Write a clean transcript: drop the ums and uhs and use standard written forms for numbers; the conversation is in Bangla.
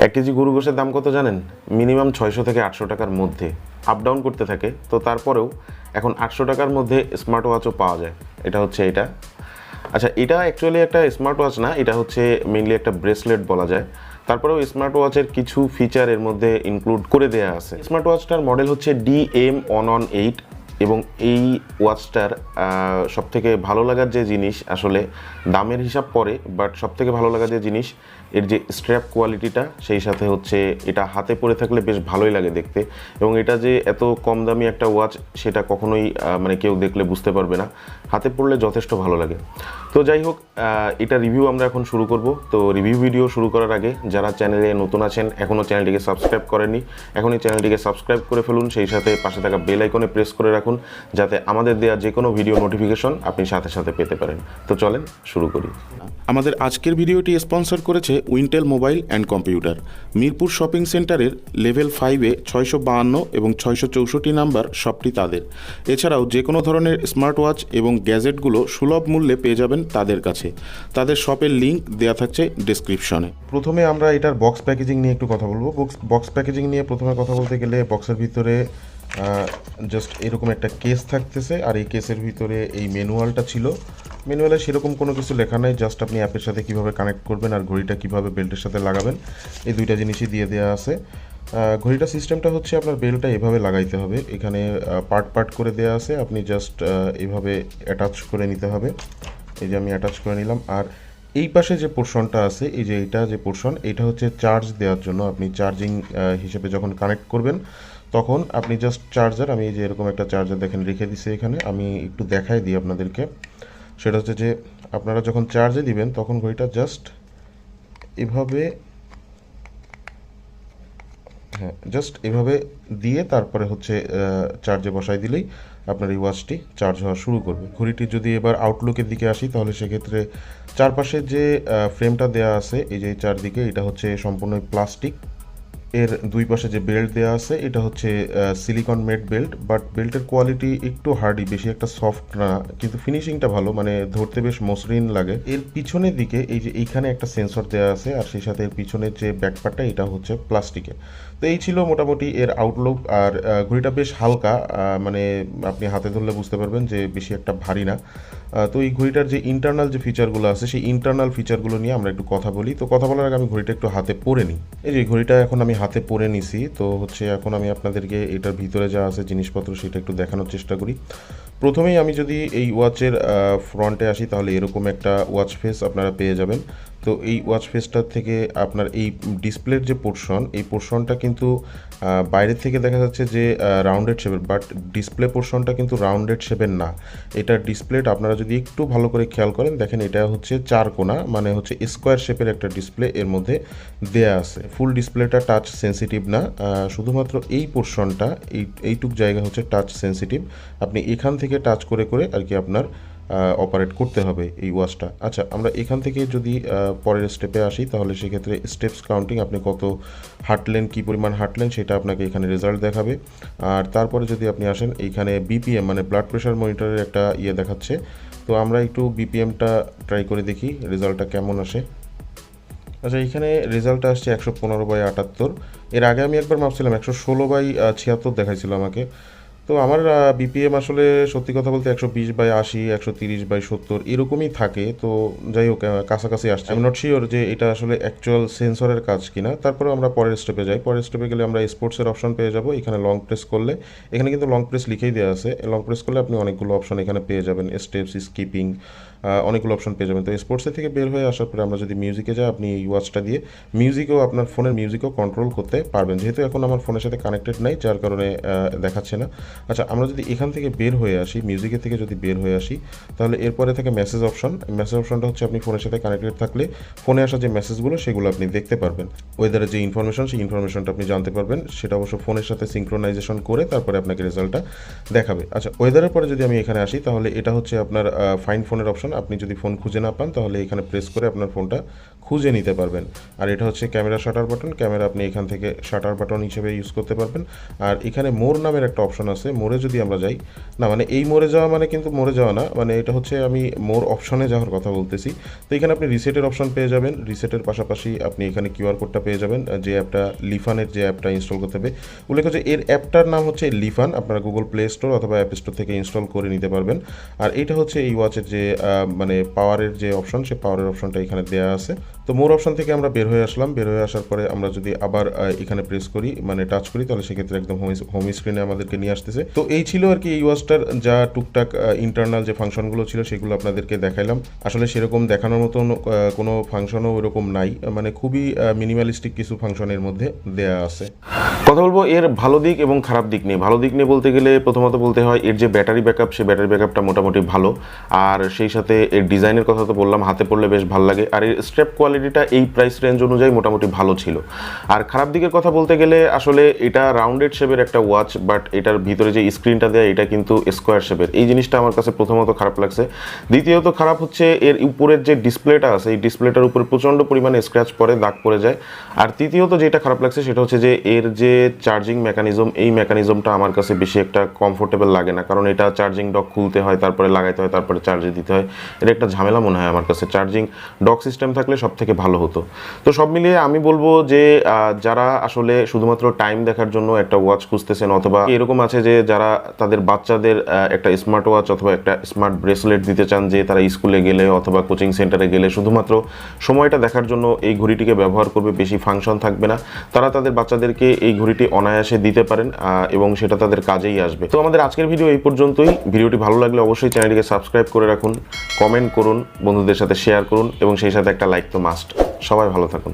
1 কেজি গরু গোশের দাম কত জানেন? মিনিমাম 600 থেকে 800 টাকার মধ্যে, আপ ডাউন করতে থাকে। তো তারপরেও এখন 800 টাকার মধ্যে স্মার্ট ওয়াচও পাওয়া যায়। এটা হচ্ছে এটা। আচ্ছা, এটা অ্যাকচুয়ালি একটা স্মার্ট ওয়াচ না, এটা হচ্ছে মেইনলি একটা ব্রেসলেট বলা যায়। তারপরেও স্মার্ট ওয়াচের কিছু ফিচার এর মধ্যে ইনক্লুড করে দেওয়া আছে। স্মার্ট ওয়াচটার মডেল হচ্ছে DM118 এবং এই ওয়াচটার সবথেকে ভালো লাগার যে জিনিস, আসলে দামের হিসাব পরে, বাট সবথেকে ভালো লাগার যে জিনিস এর যে স্ট্র্যাপ কোয়ালিটিটা, সেই সাথে হচ্ছে এটা হাতে পরে থাকলে বেশ ভালোই লাগে দেখতে। এবং এটা যে এত কম দামি একটা ওয়াচ সেটা কখনোই মানে কেউ দেখলে বুঝতে পারবে না, হাতে পড়লে যথেষ্ট ভালো লাগে। তো যাই হোক, এটা রিভিউ আমরা এখন শুরু করব। তো রিভিউ ভিডিও শুরু করার আগে যারা চ্যানেলে নতুন আছেন, এখনও চ্যানেলটিকে সাবস্ক্রাইব করেননি, এখনই চ্যানেলটিকে সাবস্ক্রাইব করে ফেলুন। সেই সাথে পাশে থাকা বেল আইকনে প্রেস করে রাখুন, যাতে আমাদের দেওয়া যে কোনো ভিডিও নোটিফিকেশন আপনি সাথে সাথে পেতে পারেন। তো চলেন শুরু করি। আমাদের আজকের ভিডিওটি স্পন্সর করেছে Wintel mobile and computer. Mirpur shopping সেন্টারের লেভেল 5-এ 652 এবং 664 নাম্বার শপটি তাদের। এছাড়াও যে কোনো ধরনের স্মার্ট ওয়াচ এবং গ্যাজেটগুলো সুলভ মূল্যে পেয়ে যাবেন তাদের কাছে। তাদের শপের লিঙ্ক দেওয়া থাকছে ডেসক্রিপশনে। প্রথমে আমরা এটার বক্স প্যাকেজিং নিয়ে একটু কথা বলবো। বক্স প্যাকেজিং নিয়ে প্রথমে কথা বলতে গেলে, বক্সের ভিতরে জাস্ট এরকম একটা কেস থাকতেছে, আর এই কেসের ভিতরে এই ম্যানুয়ালটা ছিল। ম্যানুয়ালে সেরকম কোনো কিছু লেখা নাই, জাস্ট আপনি অ্যাপের সাথে কীভাবে কানেক্ট করবেন আর ঘড়িটা কীভাবে বেল্টের সাথে লাগাবেন, এই দুইটা জিনিসই দিয়ে দেওয়া আছে। ঘড়িটা সিস্টেমটা হচ্ছে আপনার বেল্টটা এভাবে লাগাইতে হবে, এখানে পার্ট পার্ট করে দেওয়া আছে, আপনি জাস্ট এভাবে অ্যাটাচ করে নিতে হবে। এই যে আমি অ্যাটাচ করে নিলাম। আর এই পাশে যে পোর্শনটা আছে, এই যে এইটা যে পোর্শন, এটা হচ্ছে চার্জ দেওয়ার জন্য। আপনি চার্জিং হিসেবে যখন কানেক্ট করবেন তখন আপনি জাস্ট চার্জার, আমি এই যে এরকম একটা চার্জার দেখেন রেখে দিছি এখানে, আমি একটু দেখাই দিই আপনাদেরকে। সেটা হচ্ছে যে আপনারা যখন চার্জে দিবেন তখন ঘড়িটা জাস্ট এভাবে, জাস্ট এভাবে দিয়ে তারপরে হচ্ছে চার্জে বসাই দিলেই আপনার এই ওয়াচটি চার্জ হওয়া শুরু করবে। ঘড়িটি যদি এবার আউটলুকের দিকে আসি, তাহলে সেক্ষেত্রে চারপাশে যে ফ্রেমটা দেওয়া আছে, এই যে চারদিকে, এটা হচ্ছে সম্পূর্ণ প্লাস্টিক। এর দুই পাশে যে বেল্ট দেওয়া আছে, এটা হচ্ছে সিলিকন মেড বেল্ট, বাট বেল্টের কোয়ালিটি একটু হার্ডি, বেশি একটা সফট না, কিন্তু ফিনিশিংটা ভালো, মানে ধরতে বেশ মসৃণ লাগে। এর পিছনের দিকে এই যে এইখানে একটা সেন্সর দেওয়া আছে, আর সেই সাথে এর পিছনের যে ব্যাকপার্টটা, এটা হচ্ছে প্লাস্টিকের। তো এই ছিল মোটামুটি এর আউটলুক। আর ঘড়িটা বেশ হালকা, মানে আপনি হাতে ধরলে বুঝতে পারবেন যে বেশি একটা ভারী না। তো এই ঘড়িটার যে ইন্টারনাল যে ফিচারগুলো আছে, সেই ইন্টারনাল ফিচারগুলো নিয়ে আমরা একটু কথা বলি। তো কথা বলার আগে আমি ঘড়িটা একটু হাতে পরে নিই। এই যে ঘড়িটা এখন আমি হাতে পরে নিছি, তো হচ্ছে এখন আমি আপনাদেরকে এটার ভিতরে যা আছে জিনিসপত্র সেটা একটু দেখানোর চেষ্টা করি। প্রথমেই আমি যদি এই ওয়াচের ফ্রন্টে আসি, তাহলে এরকম একটা ওয়াচ ফেস আপনারা পেয়ে যাবেন। তো এই ওয়াচ ফেসটার থেকে আপনার এই ডিসপ্লের যে পোর্শন, এই পোর্শনটা কিন্তু বাইরের থেকে দেখা যাচ্ছে যে রাউন্ডেড শেপের, বাট ডিসপ্লে পোর্শনটা কিন্তু রাউন্ডেড শেপের না। এটার ডিসপ্লেটা আপনারা যদি একটু ভালো করে খেয়াল করেন, দেখেন এটা হচ্ছে চার কোণা, মানে হচ্ছে স্কোয়ার শেপের একটা ডিসপ্লে এর মধ্যে দেয়া আছে। ফুল ডিসপ্লেটা টাচ সেন্সিটিভ না, শুধুমাত্র এই পোর্শনটা, এইটুক জায়গা হচ্ছে টাচ সেন্সিটিভ। আপনি এখান থেকে টাচ করে করে আর কি আপনার অপারেট করতে হবে এই ওয়াচটা। আচ্ছা, আমরা এখান থেকে যদি পরের স্টেপে আসি, তাহলে সেক্ষেত্রে স্টেপস কাউন্টিং, আপনি কত হাঁটলেন, কী পরিমাণ হাঁটলেন, সেটা আপনাকে এখানে রেজাল্ট দেখাবে। আর তারপরে যদি আপনি আসেন, এইখানে বিপিএম মানে ব্লাড প্রেশার মনিটরের একটা ইয়ে দেখাচ্ছে। তো আমরা একটু বিপিএমটা ট্রাই করে দেখি রেজাল্টটা কেমন আসে। আচ্ছা, এইখানে রেজাল্টটা আসছে 115/78। এর আগে আমি একবার মাপছিলাম 116/76 দেখাইছিল আমাকে। তো আমার বিপিএম আসলে সত্যি কথা বলতে 120/80, 130/70 এরকমই থাকে। তো যাই হোক, কাছাকাছি আসছে। আমি নট শিওর যে এটা আসলে অ্যাকচুয়াল সেন্সরের কাজ কিনা। তারপরেও আমরা পরের স্টেপে যাই। পরের স্টেপে গেলে আমরা স্পোর্টসের অপশন পেয়ে যাব। এখানে লং প্রেস করলে, এখানে কিন্তু লং প্রেস লিখেই দেওয়া আছে, লং প্রেস করলে আপনি অনেকগুলো অপশন এখানে পেয়ে যাবেন, স্টেপস, স্কিপিং, অনেকগুলো অপশন পেয়ে যাবেন। তো স্পোর্টসের থেকে বের হয়ে আসার পরে আমরা যদি মিউজিকে যাই, আপনি এই ওয়াচটা দিয়ে মিউজিকও, আপনার ফোনের মিউজিকও কন্ট্রোল করতে পারবেন। যেহেতু এখন আমার ফোনের সাথে কানেক্টেড নাই, যার কারণে দেখাচ্ছে না। আচ্ছা, আমরা যদি এখান থেকে বের হয়ে আসি, মিউজিকের থেকে যদি বের হয়ে আসি, তাহলে এরপরে থাকে মেসেজ অপশন। মেসেজ অপশনটা হচ্ছে আপনি ফোনের সাথে কানেক্টেড থাকলে ফোনে আসা যে মেসেজগুলো, সেগুলো আপনি দেখতে পারবেন। ওয়েদারের যে ইনফরমেশন, সেই ইনফরমেশনটা আপনি জানতে পারবেন। সেটা অবশ্য ফোনের সাথে সিঙ্ক্রোনাইজেশন করে তারপরে আপনাকে রেজাল্টটা দেখাবে। আচ্ছা, ওয়েদারের পরে যদি আমি এখানে আসি, তাহলে এটা হচ্ছে আপনার ফাইন্ড ফোনের অপশন। আপনি যদি ফোন খুঁজে না পান, তাহলে এখানে প্রেস করে আপনার ফোনটা খুঁজে নিতে পারবেন। আর এটা হচ্ছে ক্যামেরা শাটার বাটন, ক্যামেরা আপনি এখান থেকে শাটার বাটন হিসেবে ইউজ করতে পারবেন। আর এখানে মোর নামের একটা অপশন আছে, মোরে যদি আমরা যাই, না মানে এই মোরে যাওয়া মানে কিন্তু মোরে যাওয়া না, মানে এটা হচ্ছে আমি মোর অপশনে যাওয়ার কথা বলতেছি। তো এখানে আপনি রিসেটের অপশন পেয়ে যাবেন, রিসেটের পাশাপাশি আপনি এখানে কিউআর কোডটা পেয়ে যাবেন, যে অ্যাপটা লিফানের যে অ্যাপটা ইনস্টল করতে হবে। উল্লেখ্য যে এর অ্যাপটার নাম হচ্ছে লিফান, আপনারা গুগল প্লে স্টোর অথবা অ্যাপ স্টোর থেকে ইনস্টল করে নিতে পারবেন। আর এটা হচ্ছে এই ওয়াচের যে মানে পাওয়ারের যে অপশন, সেই পাওয়ারের অপশনটা এখানে দেওয়া আছে। তো মোর অপশন থেকে আমরা বের হয়ে আসলাম, বের হয়ে আসার পরে আমরা যদি আবার এখানে প্রেস করি মানে টাচ করি, তাহলে সেক্ষেত্রে একদম হোম স্ক্রিনে আমাদেরকে নিয়ে আসতেছে। তো এই ছিল আর কি এই ওয়াচটার যা টুকটাক ইন্টারনাল যে ফাংশনগুলো ছিল সেগুলো আপনাদেরকে দেখাইলাম। আসলে সেরকম দেখানোর মতন কোনো ফাংশনও ওরকম নাই, মানে খুবই মিনিমালিস্টিক কিছু ফাংশনের মধ্যে দেয়া আছে। কথা বলবো এর ভালো দিক এবং খারাপ দিক নিয়ে। ভালো দিক নিয়ে বলতে গেলে প্রথমত বলতে হয় এর যে ব্যাটারি ব্যাকআপ, সেই ব্যাটারি ব্যাকআপটা মোটামুটি ভালো। আর সেই সাথে এর ডিজাইনের কথা তো বললাম, হাতে পড়লে বেশ ভালো লাগে। আর এর স্ট্র্যাপ কোয়ালিটিটা এই প্রাইস রেঞ্জ অনুযায়ী মোটামুটি ভালো ছিল। আর খারাপ দিকের কথা বলতে গেলে আসলে এটা রাউন্ডেড শেপের একটা ওয়াচ, বাট এটার ভিতরে যে স্ক্রিনটা দেয় এটা কিন্তু স্কোয়ার শেপের। এই জিনিসটা আমার কাছে প্রথমত খারাপ লাগছে। দ্বিতীয়ত খারাপ হচ্ছে এর উপরের যে ডিসপ্লেটা আছে, এই ডিসপ্লেটার উপরে প্রচণ্ড পরিমাণে স্ক্র্যাচ পড়ে, দাগ পড়ে যায়। আর তৃতীয়ত যেটা খারাপ লাগছে সেটা হচ্ছে যে এর যে চার্জিং মেকানিজম, এই মেকানিজমটা আমার কাছে বেশি একটা কমফোর্টেবল লাগে না, কারণ এটা চার্জিং ডক খুলতে হয়, তারপরে লাগাইতে হয়, তারপরে চার্জে দিতে হয়। এটা একটা ঝামেলা মনে হয় আমার কাছে। চার্জিং ডক সিস্টেম থাকলে সব থেকে ভালো হতো। তো সব মিলিয়ে আমি বলবো যে যারা আসলে শুধুমাত্র টাইম দেখার জন্য একটা ওয়াচ খুঁজতেছেন, অথবা এরকম আছে যে যারা তাদের বাচ্চাদের একটা স্মার্ট ওয়াচ অথবা একটা স্মার্ট ব্রেসলেট দিতে চান, যে তারা স্কুলে গেলে অথবা কোচিং সেন্টারে গেলে শুধুমাত্র সময়টা দেখার জন্য এই ঘড়িটিকে ব্যবহার করবে, বেশি ফাংশন থাকবে না, তারা তাদের বাচ্চাদেরকে এই ঘড়িটি অনায়াসে দিতে পারেন এবং সেটা তাদের কাজেই আসবে। তো আমাদের আজকের ভিডিও এই পর্যন্তই। ভিডিওটি ভালো লাগলে অবশ্যই চ্যানেলটিকে সাবস্ক্রাইব করে রাখুন, কমেন্ট করুন, বন্ধুদের সাথে শেয়ার করুন এবং সেই সাথে একটা লাইক তো মাস্ট। সবাই ভালো থাকুন।